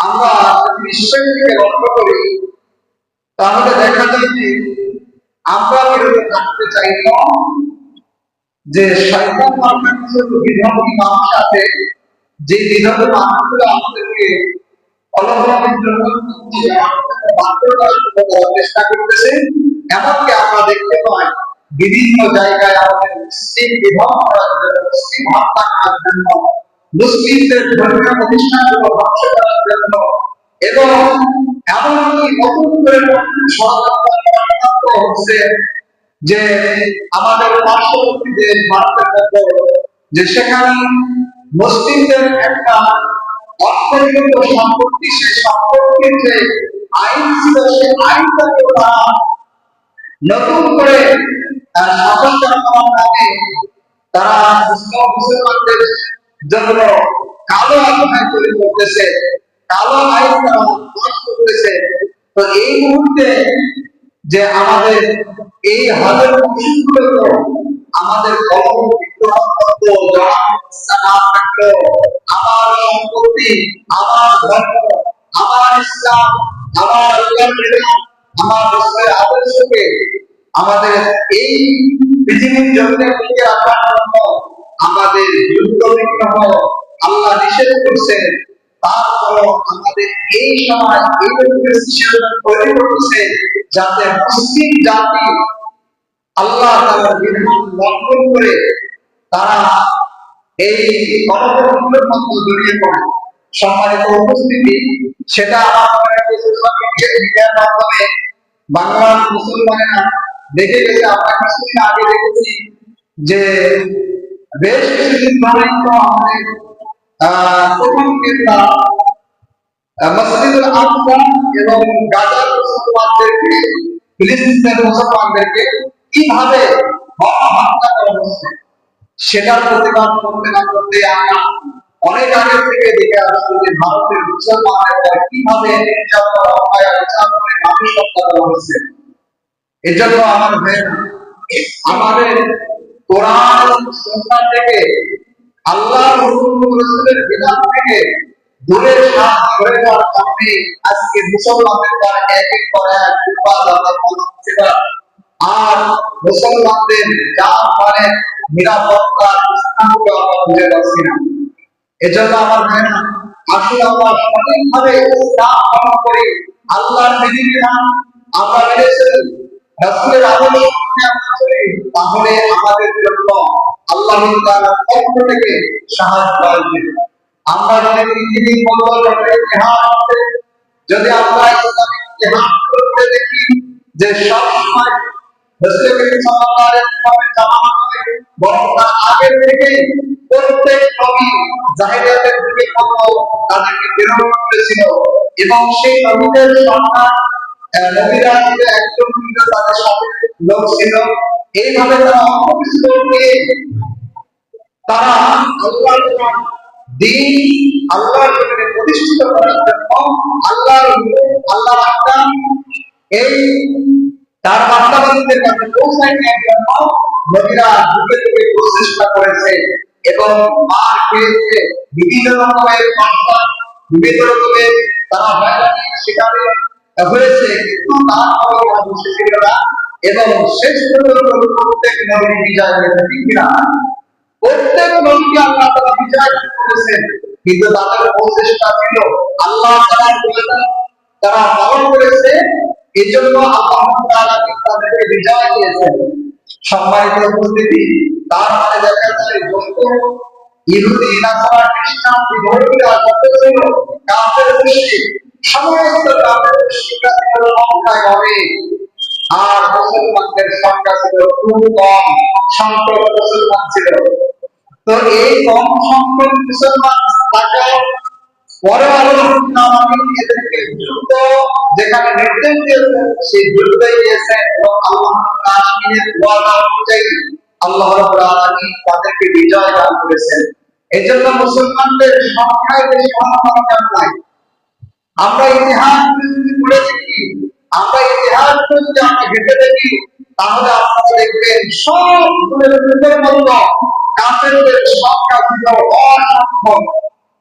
আমরা বিশ্বের দিকে লক্ষ্য করি তাহলে দেখা যায় যে আমরা বিরত থাকতে চাই না যে শয়তান মার্কা কিছু বিধর্মী মানুষ আছে, যে বিধর্মী মানুষগুলো আমাদেরকে অবলম্বনের জন্য বাধ্য করার চেষ্টা করতেছে। এমনকি আমরা দেখতে পাই বিভিন্ন জায়গায় আমাদের মুসলিম বিভক্ত করার জন্য, মুসলিম হত্যা করার জন্য, মুসলিমদের ধর্মীয় প্রতিষ্ঠানগুলো ধ্বংস করার জন্য এবং এমনকি নতুন করে ষড়যন্ত্র হচ্ছে যে আমাদের পার্শ্ববর্তী দেশ ভারতের মতো, যে সেখানে মুসলিমদের একটা অর্থনৈতিক সম্পত্তি, সে সম্পত্তির যে আইন ছিল সেই আইনটাকে তারা নতুন করে শাসন করার নামে তারা মুসলমানদের জন্য কালো আইন তৈরি করতেছে, কালো আইন তারা পাস করতেছে। তো এই মুহূর্তে যে আমাদের এই হাজার মুসলিমগুলো আমাদের কলম বিদ্রোহ করতো, আমার সম্পত্তি, আমার ধর্ম, আমার ইসলাম, আমার আমার রাসূলের আদর্শকে আমাদের এই পৃথিবীর জমিনে টিকে রাখার জন্য আমাদের যুদ্ধ বিগ্রহ আল্লাহ নিষেধ করছেন। তারপর আমাদের এই সময় এই সিচুয়েশন তৈরি করতেছে যাতে মুসলিম জাতি আল্লাহ তাআলার বিধান লঙ্ঘন করে তারা এই গণতন্ত্রের মধ্যে জড়িয়ে পড়ে। সম্মানিত উপস্থিতি, সেটা আমাদের মিডিয়ার মাধ্যমে বাংলার মুসলমানেরা দেখে গেছে। আমরা কিছুদিন আগে দেখেছি যে বেশ কিছুদিন ধরেই তো আমাদের প্রথম কেবলা মসজিদুল আকসা এবং গাজার মুসলমানদেরকে, ফিলিস্তিনের মুসলমানদেরকে কিভাবে হত্যা করা হচ্ছে সেটার প্রতিবাদ করতে না করতে আমরা অনেক আগে থেকে দেখে আসছি যে ভারতের মুসলমানদের কিভাবে নির্যাতন, অত্যাচার করে মানুষ হত্যা করা হচ্ছে। এজন্য আমার ভাইয়েরা, আমাদের কোরআন সুন্নাহ থেকে, আল্লাহর হুকুম রাসূলের বিধান থেকে দূরে সরে যাওয়ার কারণে আজকে মুসলমানদের দ্বারা এক এক করে আর মুসলমানদের যা মানে নিরাপত্তা স্থানকে আমরা খুঁজে পাচ্ছি না। এজন্য আমার ভাইরা, আসলে আমরা সঠিকভাবে ইসলাম পালন করি, আল্লাহর বিধিবিধান আমরা মেনে চলি, রাসূলের আদর্শ আমরা চলি, তাহলে আমাদের জন্য আল্লাহ তাআলার পক্ষ থেকে সাহায্য আসবে। আমরা যদি পৃথিবীর বদল যদি আমরা ইসলামিক জিহাদ করতে দেখি যে সব সময় রাসূল সাল্লাল্লাহু আলাইহি ওয়াসাল্লামের জামানাতে বরং তার আগে থেকে প্রত্যেক নবী জাহেলিয়াতের যুগে কত তাদেরকে প্রেরণ করেছিল এবং সেই নবীদের সন্তান নবীরা ছিল একজন তাদের সাথে লোক ছিল। এইভাবে তারা অন্য কিছু নিয়ে তারা আল্লাহর দিন, আল্লাহর জমিনে প্রতিষ্ঠিত করার জন্য আল্লাহর আহকাম এই তার বার্তাবাহীদের কাছে পৌঁছায় দেওয়ার জন্য নবীরা যুগে যুগে প্রচেষ্টা করেছে এবং মার খেয়েছে, বিভিন্ন রকমের বার্তা, বিভিন্ন রকমের তারা হয়রানির শিকারে হয়েছে, কিন্তু তারপরেও তারা বসে ছিল না এবং শেষ পর্যন্ত প্রত্যেক নবী বিজয় হয়েছে। ঠিক কিনা? প্রত্যেক নবীকে আল্লাহ তাআলা বিজয় করেছেন, কিন্তু তাদের প্রচেষ্টা ছিল আল্লাহ তাআলার তারা পালন করেছে। এজন্য আল্লাহ তাআলা তাদেরকে বিজয় দিয়েছেন। সম্মানিত উপস্থিতি, তার মানে দেখা যায় যত ইহুদি, নাসারা, খ্রিস্টান বিধর্মীরা যত ছিল কাফের মুশরিক, সমস্ত কাফের মুশরিকরা ছিল সংখ্যায় অনেক, আর মুসলমানদের সংখ্যা ছিল খুব কম সংখ্যক মুসলমান ছিল। তো এই কম সংখ্যক মুসলমান থাকার পরেও আল্লাহ এদেরকে যুদ্ধ যেখানে নির্দেশ দিয়েছেন সেই যুদ্ধে দিয়েছেন এবং আল্লাহ তাআলার ওয়াদা অনুযায়ী আল্লাহ রাব্বুল আলামিন তাদেরকে বিজয় দান করেছেন। এজন্য মুসলমানদের সংখ্যায় বেশি সংখ্যা নাই। আমরা ইতিহাস যদি পড়ে দেখি, আমরা ইতিহাস যদি আমরা ঘেঁটে দেখি, তাহলে আপনারা দেখবেন সব যুগের মতো কাফেরদের সংখ্যা ছিল অসংখ্য।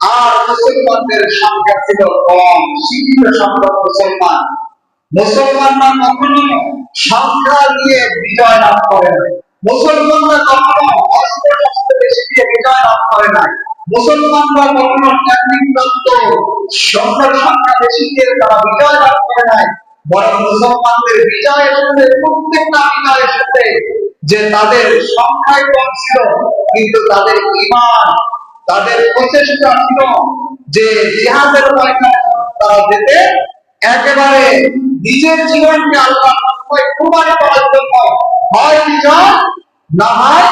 আর মুসলমানদের সংখ্যা ছিল কম, সীমিত সংখ্যক মুসলমান। মুসলমানরা কখনো সংখ্যা দিয়ে বিজয় লাভ করে না, মুসলমানরা কখনো অস্ত্র শস্ত্র বেশি দিয়ে বিজয় লাভ করে না, মুসলমানরা কখনো ট্যাকনিকযুক্ত সৈন্যের সংখ্যা বেশি দিয়ে তারা বিজয় লাভ করে নাই। বরং মুসলমানদের বিজয় এসেছে, প্রত্যেকটা বিজয় এসেছে যে তাদের সংখ্যায় কম ছিল, কিন্তু তাদের ঈমান, তাদের প্রচেষ্টা ছিল যে জিহাদের ময়দানে তারা যেতে একেবারে নিজের জীবনকে আল্লাহর রাস্তায় কুরবানি করার জন্য হয় বিজয়, না হয়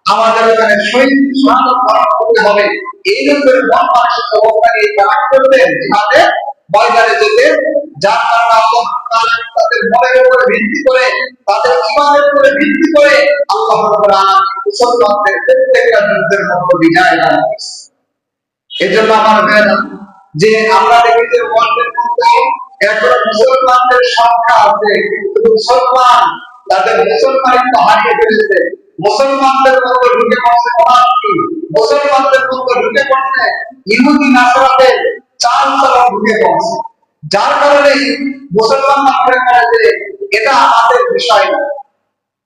আমাদের এখানে শহীদ শাহাদাত বরণ করতে হবে। এই রকমের মন মানসিক অবস্থা নিয়ে তারা করতেন, জিহাদের ময়দানে যেতে। যার কারণে আল্লাহ তাআলা তাদের মনের উপরে ভিত্তি করে, তাদের ঈমানের উপরে ভিত্তি করে আল্লাহ রাব্বুল আলামিন মুসলমানদের প্রত্যেকটা যুদ্ধের মধ্যে বিজয় দান করেছেন। এজন্য আমার ভাইরা, যে আমরা দেখি যে ওয়ার্ল্ডের মধ্যে এখন মুসলমানদের সংখ্যা আছে, কিন্তু মুসলমান তাদের মুসলমানিত্ব হারিয়ে ফেলেছে। মুসলমানদের মধ্যে ঢুকে পড়ছে মোনাফিকি, মুসলমানদের মধ্যে ঢুকে পড়ছে ইহুদি নাসারাদের চাল চলন ঢুকে পড়ছে। যার কারণে মুসলমানরা মনে করে যে এটা আমাদের বিষয় না,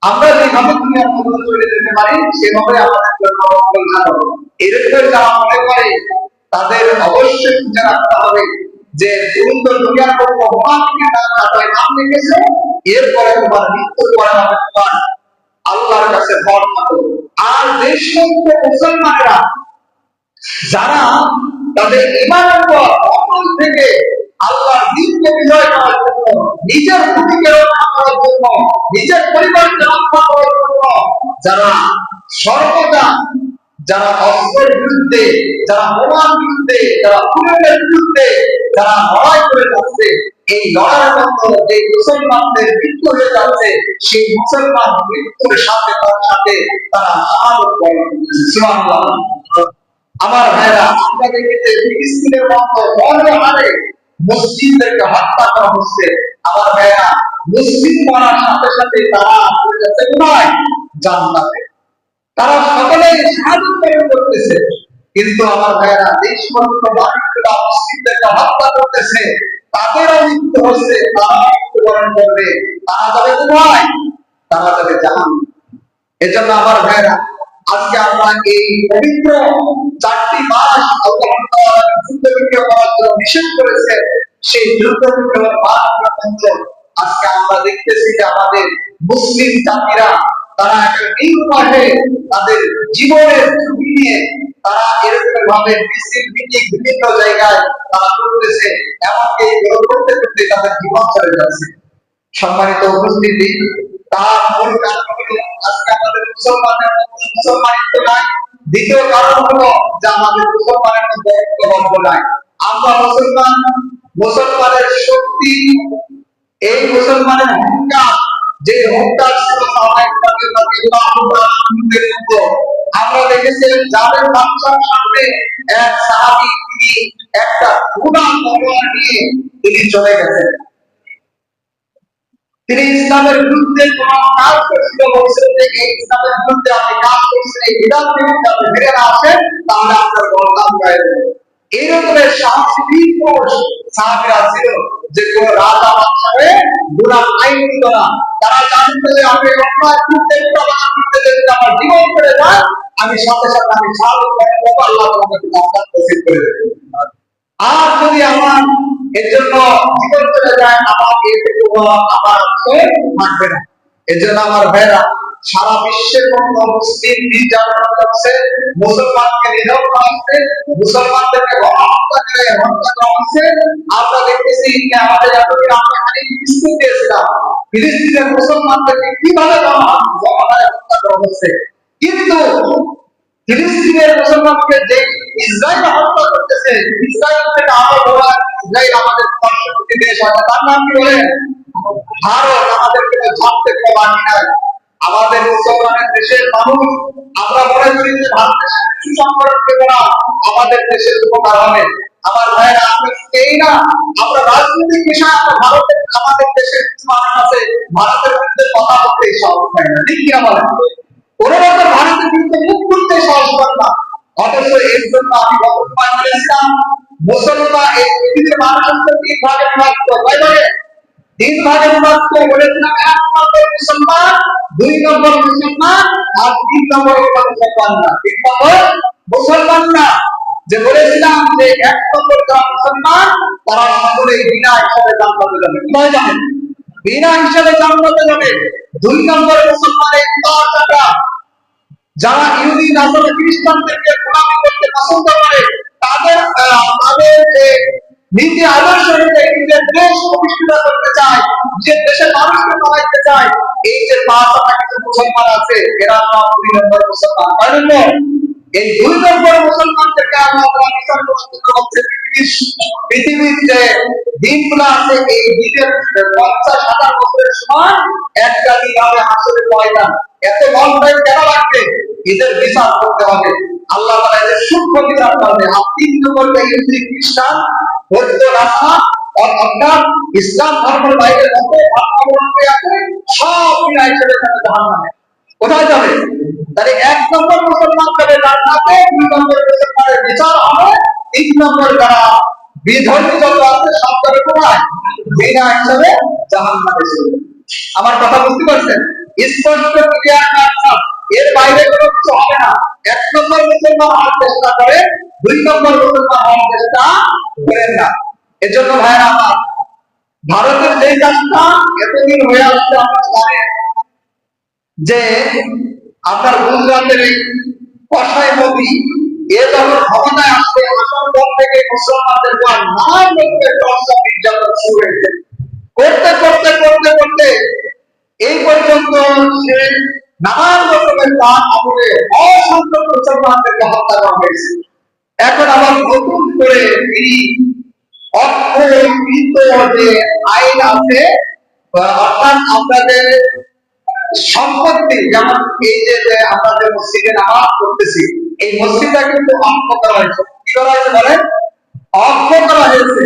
আমরা যেভাবে দুনিয়ার মধ্যে চলে যেতে পারি সেভাবে আমাদের জন্য কল্যাণ হবে। এরকম যারা মনে করে তাদের অবশ্যই খুঁজে রাখতে হবে যে তুমি তো দুনিয়ার মধ্যে মুনাফিকের নাম লিখেছো, এরপরে তোমার মৃত্যুর পরে হবে তোমার আল্লাহর কাছে ভর থাকো। আর যে সমস্ত মুসলমানেরা যারা তাদের ঈমানের উপর অটল থেকে আল্লাহর দ্বীনকে বিজয় করার জন্য, নিজের ভূমিকে রক্ষা করার জন্য, নিজের পরিবারকে রক্ষা করার জন্য যারা সর্বদা, যারা অস্ত্রের বিরুদ্ধে, যারা বোমার বিরুদ্ধে, যারা খুনের বিরুদ্ধে যারা লড়াই করে যাচ্ছে, এই লড়াইয়ের মধ্যে যে মুসলমানদের মৃত্যু হয়ে যাচ্ছে, সেই মুসলমান মৃত্যুর সাথে তার সাথে তারা শাহাদাত বরণ করছে। সুবহানাল্লাহ। আমার ভাইরা, আমরা দেখি যে ফিলিস্তিনের মতো হারে মুসলিমদেরকে হত্যা করা হচ্ছে। আমার ভাইরা, মুসলিম হওয়ার সাথে সাথে তারা নয় জান্নাতে, তারা সকলেই শাহাদাত বরণ করতেছে। কিন্তু আমার ভাইরা, দেশ সমস্ত মানুষরা মুসলিমদেরকে হত্যা করতেছে, তাদেরও মৃত্যু হচ্ছে, তারা মৃত্যুবরণ করবে, তারা যাবে কোথায়? তারা যাবে জাহান্নামে। এজন্য আমার ভাইরা, আজকে আমরা এই পবিত্র 4টি মাস আল্লাহ তাআলা যুদ্ধ বিগ্রহ করার জন্য নিষেধ করেছে, সেই যুদ্ধ বিগ্রহের মাসগুলোর মধ্যে আজকে আমরা দেখতেছি যে আমাদের মুসলিম জাতিরা তারা একটা নির্ভয়ে তাদের জীবনের ঝুঁকি নিয়ে তারা এরকম ভাবে মিছিল মিটিং বিভিন্ন জায়গায় তারা করতেছে, এমনকি এগুলো করতে করতে তাদের জীবন চলে যাচ্ছে। সম্মানিত উপস্থিতি, তার মূল কারণ হলো আজকে আমাদের মুসলমানের মধ্যে মুসলমানিত্ব নাই। দ্বিতীয় কারণ হলো যে আমাদের মুসলমানের মধ্যে ঐক্যবদ্ধ নাই। আমরা মুসলমান, মুসলমানের শক্তি, এই মুসলমানের অহংকার, যে অহংকার ছিল আমরা দেখেছি যাদের বাচ্চার সামনে এক সাহাবী তিনি একটা ঘোড়া তলোয়ার নিয়ে তিনি চলে গেছেন। তিনি ইসলামের বিরুদ্ধে কোন কাজ করছিল, বলছেন যে এই ইসলামের বিরুদ্ধে আপনি কাজ করছেন, এই বিধান থেকে আপনি ফিরে না আসেন তাহলে আপনার গলা উড়াই দেব। এই রকমের সাহসী বীর সাহাবীরা ছিল যে কোন রাজা বাদশাহে গুনাহ আইন দিত না। তারা জানতো যে আমি অন্যায় করতে যদি আমার জীবন করে যায়, আমি সাথে সাথে আমি শাহাদাত বরণ করব, আল্লাহ আমাকে জান্নাত নসিব করে দেবেন। আর যদি আমার এর জন্য জীবন চলে যায়, আমাকে আমার থাকবে না। এর জন্য আমার ভাইরা, সারা বিশ্বের মধ্যে মুসলিম নির্যাতন করছে, মুসলমানকে নিধন করা হচ্ছে, মুসলমানদেরকে গণহত্যা করে হত্যা করা হচ্ছে। আমরা দেখতেছি যে আমাদের এতদিন আমরা খালি ফিলিস্তিন দিয়েছিলাম, ফিলিস্তিনের মুসলমানদেরকে কিভাবে হত্যা করা হচ্ছে। কিন্তু ফিলিস্তিনের মুসলমানকে যে ইসরায়েল হত্যা করতেছে, ইসরায়েল থেকে আরো বড় ইসরায়েল আমাদের পার্শ্ববর্তী দেশ আছে, তার নাম কি বলেন? ভারত। আমাদের কোনো ভাবতে কোনো বাকি নাই। আমাদের মুসলমানের দেশের মানুষ আমরা মনে করি যে ভারতের সাথে সুসম্পর্ক দেব না, আমাদের দেশের উপকার হবে। আমার ভাইরা, আপনি এই না, আমরা রাজনৈতিক বিষয়ে আমরা ভারতের, আমাদের দেশের কিছু মানুষ আছে ভারতের বিরুদ্ধে কথা বলতে সাহস পায় না, ঠিক কিনা বলেন? কোন রকম ভারতের বিরুদ্ধে মুখ খুলতে সাহস পান না, অথচ এর জন্য আমি বর্তমান বলেছিলাম মুসলমান এই পৃথিবীর মানুষ হচ্ছে তিন ভাগে বিভক্ত। কয় ভাগে? তিন ভাগে বিভক্ত। বলেছিলাম এক নম্বর মুসলমান, দুই নম্বর মুসলমান, আর তিন নম্বর মুসলমান না। তিন নম্বর মুসলমান না। যে বলেছিলাম যে এক নম্বর যারা মুসলমান তারা সকলেই বিনা হিসাবে জান্নাতে যাবে। কিভাবে যাবে? বিনা হিসাবে জান্নাতে যাবে। দুই নম্বর মুসলমান এই টাকা যারা ইহুদি নাসারা খ্রিস্টানদেরকে গোলামি করতে পছন্দ করে, তাদের তাদের যে নীতি আদর্শ অনুযায়ী নিজের দেশ প্রতিষ্ঠিত করতে চায়, নিজের দেশের মানুষকে বানাইতে চায়, এই যে পাঁচটা কিছু মুসলমান আছে এরা সব দুই নম্বর মুসলমান। কয় নম্বর? এই দুই নম্বর মুসলমানদেরকে আল্লাহ তাআলা বিচার করতে পৃথিবীর যে দিনগুলো আছে এই দিনের 50,000 বছরের সমান একটা দিন হবে হাসরের ময়দান। এত লং টাইম কেন লাগবে? এদের বিচার করতে হবে। আল্লাহ তাআলা এদের সূক্ষ্ম বিচার করবে। আর তিন নম্বর ইহুদি খ্রিস্টান বৌদ্ধ নাসারা অর্থাৎ ইসলাম ধর্মের বাইরে যত ধর্মাবলম্বী আছে সব বিনা হিসেবে জাহান্নামে। কোথায় যাবে? তাহলে এক নম্বর মুসলমান যাবে জান্নাতে, দুই নম্বর মুসলমানের বিচার হবে, তিন নম্বর যারা বিধর্মী যত আছে সব যাবে কোথায়? বিনা হিসেবে জাহান্নামে চলে। আমার কথা বুঝতে পারছেন? স্পষ্ট ক্লিয়ার কাট। এর বাইরে কোনো কিছু হবে না। এক নম্বর মুসলমান হওয়ার চেষ্টা করে, দুই নম্বর মুসলমান হওয়ার চেষ্টা করেন না। এজন্য ভাইরা আমার, ভারতের যে কাজটা এতদিন হয়ে আসছে আপনারা জানেন যে আপনার গুজরাটের এই কসাই মোদী এ যখন ক্ষমতায় আসছে আসার পর থেকে মুসলমানদের উপর নানান রকমের টর্চার নির্যাতন শুরু হয়েছে। করতে করতে করতে করতে এই পর্যন্ত সে নানান রকমের তার আমলে অসংখ্য মুসলমানদেরকে হত্যা করা হয়েছে। এখন আবার নতুন করে তিনি অর্থনীত যে আইন আছে, অর্থাৎ আপনাদের সম্পত্তি, যেমন এই যে আমরা যে মসজিদে নামাজ পড়তেছি এই মসজিদটা কিন্তু অর্থ করা হয়েছে। কি করা হয়েছে বলেন? অর্থ করা হয়েছে।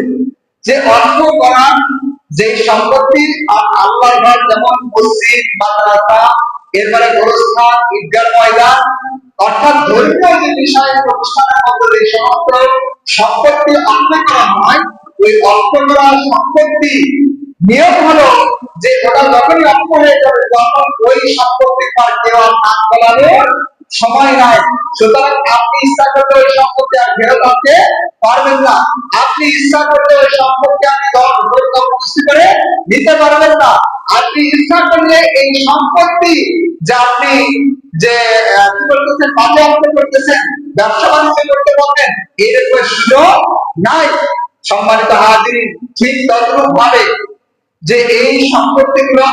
যে অর্থ করা যে সম্পত্তি আল্লাহর ঘর যেমন মসজিদ, মাদ্রাসা, এরপরে গোরস্থান, ঈদগাহ ময়দান, অর্থাৎ ধর্মীয় যে বিষয় প্রতিষ্ঠানের মধ্যে যে সমস্ত সম্পত্তি অর্থ করা হয়, ওই অর্থ করা সম্পত্তি নিয়ম হলো যে ওটা যখনই অর্থ হয়ে যাবে তখন ওই সম্পত্তি পার দেওয়ার নাম বলানোর সময় নাই। সুতরাং আপনি ইচ্ছা করলে ওই সম্পত্তি আর ফেরত আনতে পারবেন না। আপনি ইচ্ছা করলে ওই সম্পত্তি আপনি জবরদস্তি করে নিতে পারবেন না। আপনি ইচ্ছা করলে এই সম্পত্তি যে আপনি যে কি করতেছেন, বাজেয়াপ্ত করতেছেন, ব্যবসা বাণিজ্য করতে পারবেন, এরকম সুযোগ নাই। সম্মানিত হাজিরিন, ঠিক তদ্রূপ ভাবে যে এই সম্পত্তিগুলো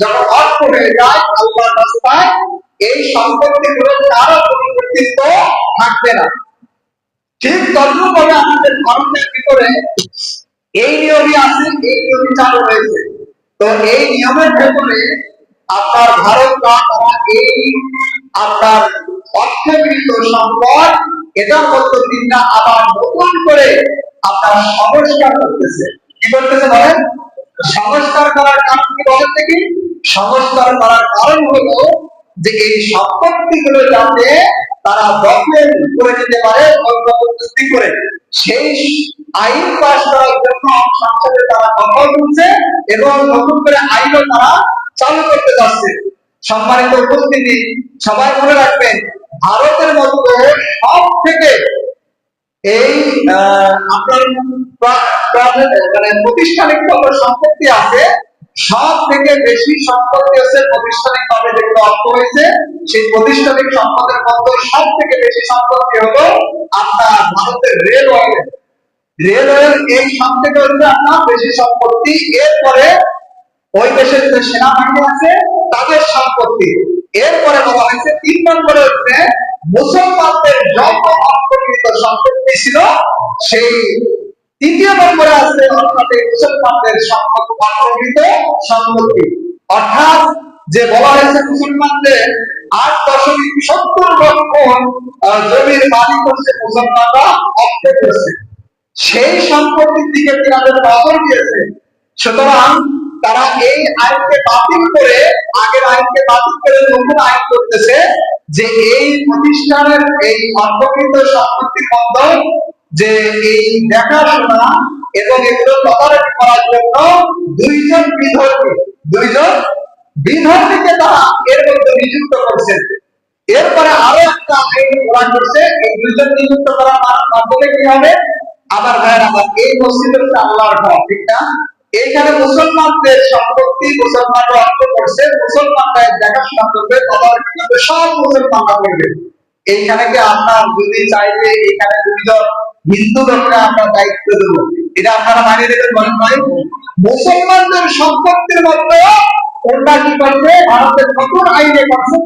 যখন অর্থ হয়ে যায় আল্লাহর রাস্তায়, এই সম্পত্তিগুলো কারো পরিবর্তিত থাকবে না। ঠিক তদ্রূপ ভাবে আমাদের ভারতের ভিতরে এই নিয়মই আছে, এই নিয়মই চালু হয়েছে। তো এই নিয়মের ভেতরে আপনার ভারত তারা এই আপনার অর্থকৃত সম্পদ এটার মধ্য দিন না আবার নতুন করে আপনার সংস্কার করতেছে। কি করতেছে বলেন? সংস্কার করার কারণ কি বলেন দেখি? সংস্কার করার কারণ হলো যে এই সম্পত্তিগুলো যাতে তারা দখল করে নিতে পারে জবরদস্তি করে, সেই আইন পাস করার জন্য সংসদে তারা কথা বলছে এবং নতুন করে আইনও তারা চালু করতে যাচ্ছে। সম্মানিত উপস্থিতি, সবাই মনে রাখবেন ভারতের মধ্যে সব থেকে এই আপনার মানে প্রতিষ্ঠানিক সম্পত্তি আছে, সব থেকে বেশি সম্পত্তি হচ্ছে প্রতিষ্ঠানিক ভাবে যেগুলো অর্থ হয়েছে সেই প্রতিষ্ঠানিক সম্পদের মধ্যে সব থেকে বেশি সম্পত্তি হলো আপনার ভারতের রেলওয়ে। রেলওয়ের এই সব থেকে হচ্ছে আপনার বেশি সম্পত্তি। এরপরে ওই দেশের যে সেনাবাহিনী আছে তাদের সম্পত্তি। এরপরে বলা হয়েছে 3 নম্বরে হচ্ছে মুসলমানদের যত অর্থকৃত সম্পত্তি ছিল সেই 3য় নম্বরে আছে অর্থাৎ মুসলমানদের অর্থকৃত সম্পত্তি। অর্থাৎ যে বলা হয়েছে মুসলমানদের 8.70 লক্ষ জমির মালিক হচ্ছে মুসলমানরা অর্থ করছে, সেই সম্পত্তির দিকে তাদের নজর দিয়েছে। সুতরাং তারা এই আইনকে বাতিল করে, আগের আইনকে বাতিল করে নতুন আইন করতেছে যে এই প্রতিষ্ঠানের এই অর্থকৃত সম্পত্তির মধ্যে যে এই দেখাশোনা এবং এগুলো তদারকি করার জন্য দুইজন বিধর্মীকে তারা এর মধ্যে নিযুক্ত করছেন। এরপরে আরো একটা আইন ওরা করছে, এই দুইজন নিযুক্ত করার মাধ্যমে কি হবে, আবার ভাইয়ের আবার এই মসজিদ হচ্ছে আল্লাহর ঘর, ঠিক না? এইখানে মুসলমানদের সম্পত্তি মুসলমানরা অর্থ করছে, মুসলমানরা দেখাশোনা করবে, তদারকি করবে, সব মুসলমানরা করবে। এইখানে কি আপনার যদি চাইলে এখানে দুইজন হিন্দু লোকরা আমরা দায়িত্ব দেব, এটা আপনারা মানিয়ে নেবেন মনে হয়? মুসলমানদের সম্পত্তির মধ্যে ওরা কি করবে, ভারতের নতুন আইনে করছে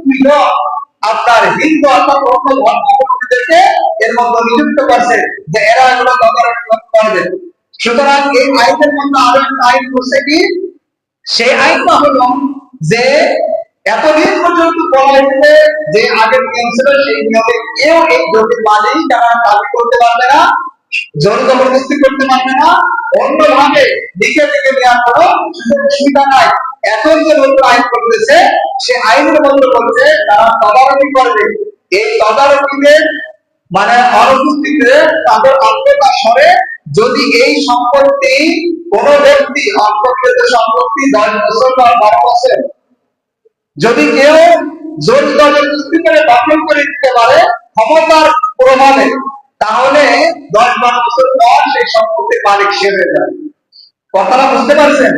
আপনার হিন্দু অর্থাৎ অন্য ধর্মাবলম্বীদেরকে এর মধ্যে নিযুক্ত করছে যে এরা এগুলো তদারকি করবে। সুতরাং এই আইনের মধ্যে আরো একটা আইন করছে কি, সেই আইনটা হলো যে এতদিন পর্যন্ত বলা হয়েছে যে আগের নিয়ম ছিল সেই নিয়মে কেউ এই জমির মালিক তারা দাবি করতে পারবে না, জোর জবরদস্তি করতে পারবে না, অন্যভাবে লিখে লিখে দেওয়ার কোনো সুযোগ সুবিধা নাই। এখন যে নতুন আইন করতেছে সে আইনের মধ্যে বলছে তারা তদারকি করবে, এই তদারকিতে মানে অনুপস্থিতিতে তাদের আত্মতা সরে যদি এই সম্পত্তি কোন ব্যক্তি অর্থকৃত সম্পত্তি 10 বছর বা 12 বছর যদি কেউ জোর জবরদস্তি করে দখল করে দিতে পারে ক্ষমতার প্রভাবে, তাহলে 10-12 বছর পর সেই সম্পত্তির মালিক সে হয়ে যাবে। কথাটা বুঝতে পারছেন?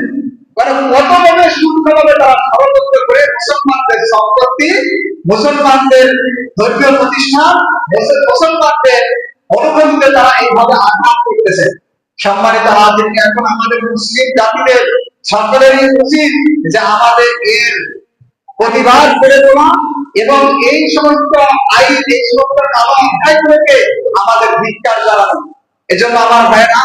মানে কতভাবে সূক্ষ্মভাবে তারা ষড়যন্ত্র করে মুসলমানদের সম্পত্তি, মুসলমানদের ধর্মীয় প্রতিষ্ঠান, মুসলমানদের অনুভূতিতে তারা এইভাবে আঘাত করতেছে। সম্মানিত হাজির, এখন আমাদের মুসলিম জাতিদের সকলেরই উচিত যে আমাদের এর প্রতিবাদ করে দেওয়া এবং এই সমস্ত আইন, এই সমস্ত কালো অধ্যায়গুলোকে আমাদের ধিক্কার জানানো। এজন্য আমার ভাইরা,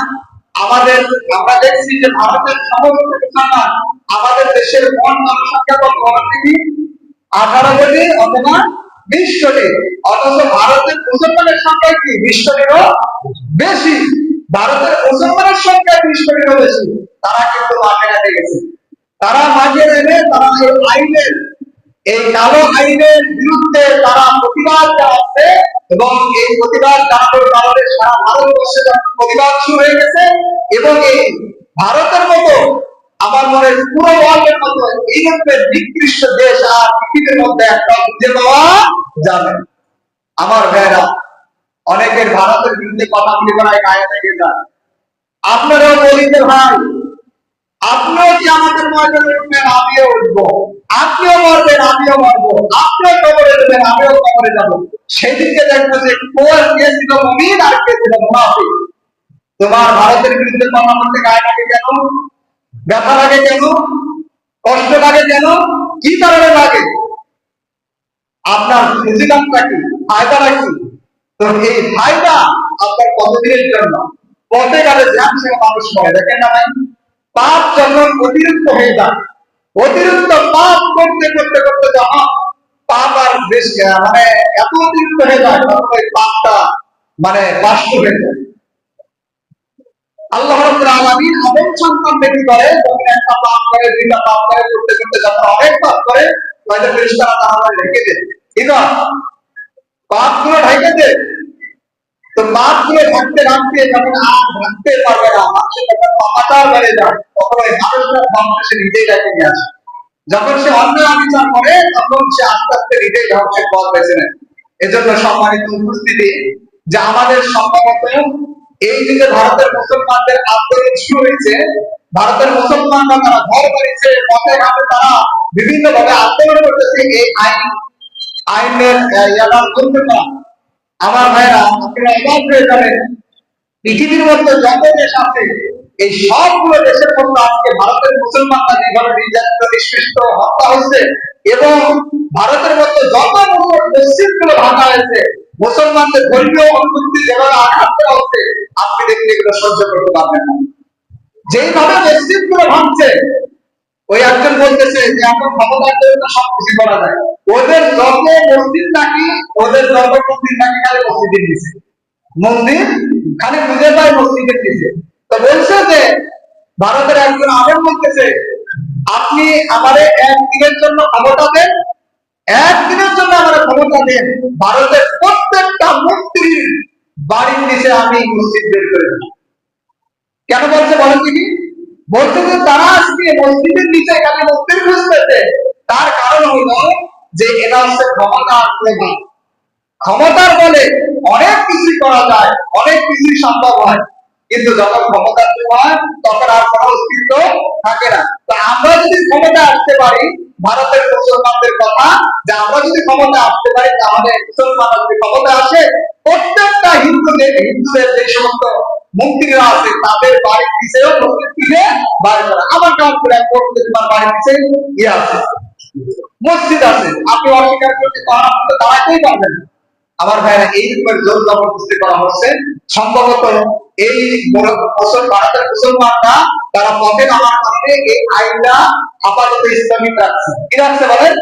আমরা দেখছি যে ভারতের সমস্ত মুসলমান, আমাদের দেশের মোট জনসংখ্যা কত দেখি, 18 কোটি অথবা 20 কোটি, অথচ ভারতের মুসলমানের সংখ্যা কি 20 কোটিরও বেশি। ভারতের মুসলমানের সংখ্যা 20 কোটিরও বেশি, তারা কিন্তু মাঠে নেমে গেছে। তারা মাঠে নেমে তারা এই আইনের, এই কালো আইনের বিরুদ্ধে তারা প্রতিবাদ জানাচ্ছে এবং এই প্রতিবাদ জানানোর কারণে সারা ভারতবর্ষে প্রতিবাদ শুরু হয়ে গেছে এবং এই ভারতের মতো আমার মনে হয় পুরো ওয়ার্ল্ডের মতো এই রকমের নিকৃষ্ট দেশ আর পৃথিবীর মধ্যে একটা খুঁজে পাওয়া যাবে। আমার ভাইরা, অনেকের ভারতের বিরুদ্ধে কথা বলে বেড়ায়, গায়ে লেগে যায়। আপনারাও বলি যে ভাই আপনিও কি আমাদের ময়দানে উঠবেন, আমিও উঠবো, আপনিও মরবেন আমিও মরবো, আপনিও কবরে দেবেন আমিও কবরে যাবো। সেদিকে দেখবো যে কে ছিল মুমিন আর কে ছিল মুনাফিক। তোমার ভারতের বিরুদ্ধে কথা বলতে গায়ে লাগে কেন, ব্যথা লাগে কেন, কষ্ট লাগে কেন, কি কারণে লাগে? আপনার ফজিলতটা কি, ফায়দাটা কি? তো এই ফায়দা আপনার কতদিনের জন্য? পথে গেলে জ্যাম সে মানুষ মরে, দেখেন না ভাই? পাপ যখন অতিরিক্ত হয়ে যায়, অতিরিক্ত পাপ করতে করতে করতে যখন পাপ আর বেশ মানে এত অতিরিক্ত হয়ে যায় তখন ওই পাপটা মানে বাষ্প হয়ে যায়। আল্লাহ রাব্বুল আলামিন আদম সন্তানকে কি করে, যখন একটা পাপ করে, দুইটা পাপ করে, করতে করতে যখন অনেক পাপ করে, তাহলে ফেরেশতারা তাহলে ঢেকে দেয়, ঠিক আছে? পাপগুলো ঢেকে দেয়। তো পাপগুলো ঢাকতে ঢাকতে যখন আর ঢাকতে পারবে না, মানুষের যখন পাপাটা বেড়ে যায়, তখন ওই মানুষটার ধ্বংস সে নিজেই ডাকে নিয়ে আসে। যখন সে অন্যায় অবিচার করে তখন সে আস্তে আস্তে নিজেই ধ্বংসের পথ বেছে নেয়। এজন্য সম্মানিত উপস্থিতি, যে আমাদের সম্ভবত এই যে ভারতের মুসলমানদের আন্দোলন শুরু হয়েছে, ভারতের মুসলমানরা তারা ঘর বাড়িছে, পথে ঘাটে তারা বিভিন্ন ভাবে আন্দোলন করতেছে এই আইনের ইয়াদার করতে পারা। আমার ভাইরা, আপনারা অবাক হয়ে যাবেন, পৃথিবীর মধ্যে যত দেশ আছে এই সবগুলো দেশের মধ্যে আজকে ভারতের মুসলমানরা যেভাবে নির্যাতিত, নিষ্পৃষ্ট, হত্যা হচ্ছে এবং ভারতের মধ্যে যত মসজিদগুলো ভাঙা হয়েছে, মুসলমানদের ধর্মীয় অনুভূতি যেভাবে আঘাত করা হচ্ছে, আপনি দেখলে এগুলো সহ্য করতে পারবেন না। যেইভাবে মসজিদগুলো ভাঙছে, ওই একজন বলতেছে যে এখন ক্ষমতার জন্য সবকিছু করা যায়। ওদের যত মসজিদ নাকি, ওদের যত মন্দির নাকি খালি মসজিদের দিচ্ছে, মন্দির খালি খুঁজে পায় মসজিদের দিচ্ছে। তো বলছে যে ভারতের একজন আলেম বলতেছে আপনি আমারে একদিনের জন্য ক্ষমতা দেন, একদিনের জন্য আমার ক্ষমতা দেন, ভারতের প্রত্যেকটা মন্ত্রীর বাড়ির নিচে আমি মসজিদ বের করে দেব। কেন বলছে বলেন তিনি? বলছে যে তারা আজকে মসজিদের নিচে খালি মন্দির খুঁজতেছে, তার কারণ হলো যে এরা হচ্ছে ক্ষমতার প্রভাব। ক্ষমতার বলে অনেক কিছু করা যায়, অনেক কিছুই সম্ভব হয়, কিন্তু যখন ক্ষমতা হয় তখন আর কোনো অস্তিত্ব থাকে না। তো আমরা যদি ক্ষমতা আসতে পারি, ভারতের মুসলমানদের কথা, যে আমরা যদি ক্ষমতা আসতে পারি, তাহলে মুসলমানরা যদি ক্ষমতা আসে, প্রত্যেকটা হিন্দুদের যে সমস্ত মন্ত্রীরা আছে তাদের বাড়ির পিছেও মসজিদ কিনে বাড়ি করা। আমার কাজ করে প্রত্যেকবার বাড়ির পিছে ইয়ে আছে, মসজিদ আছে। আপনি অস্বীকার করতে দাঁড়াতেই পারবেন না। আমার ভাইরা, এই রকমের জোর জবরদস্তি করা হচ্ছে। সম্ভবত এই ভারতের মুসলমানরা তারা পথে নামার কারণে এই আইনটা আপাতত স্থগিত রাখছে। কি রাখছে বলেন?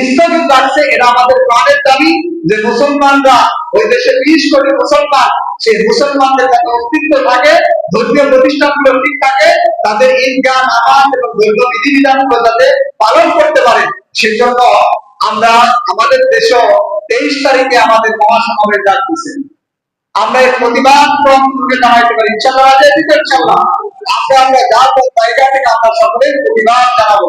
স্থগিত রাখছে। এটা আমাদের প্রাণের দাবি যে মুসলমানরা, ওই দেশে 20 কোটি মুসলমান, সেই মুসলমানদের যাতে অস্তিত্ব থাকে, ধর্মীয় প্রতিষ্ঠানগুলো ঠিক থাকে, তাদের ঈদগাহ, নামাজ এবং ধর্মীয় বিধিবিধানগুলো যাতে পালন করতে পারে, সেজন্য আমরা আমাদের দেশেও 23 তারিখে আমাদের মহাসমাবেশ ডাকতেছি। আমরা এর প্রতিবাদ প্রমুখে জানাইতে পারি ইনশাআল্লাহ। ইনশাআল্লাহ আমরা যা জায়গা থেকে আমরা সকলে প্রতিবাদ জানাবো।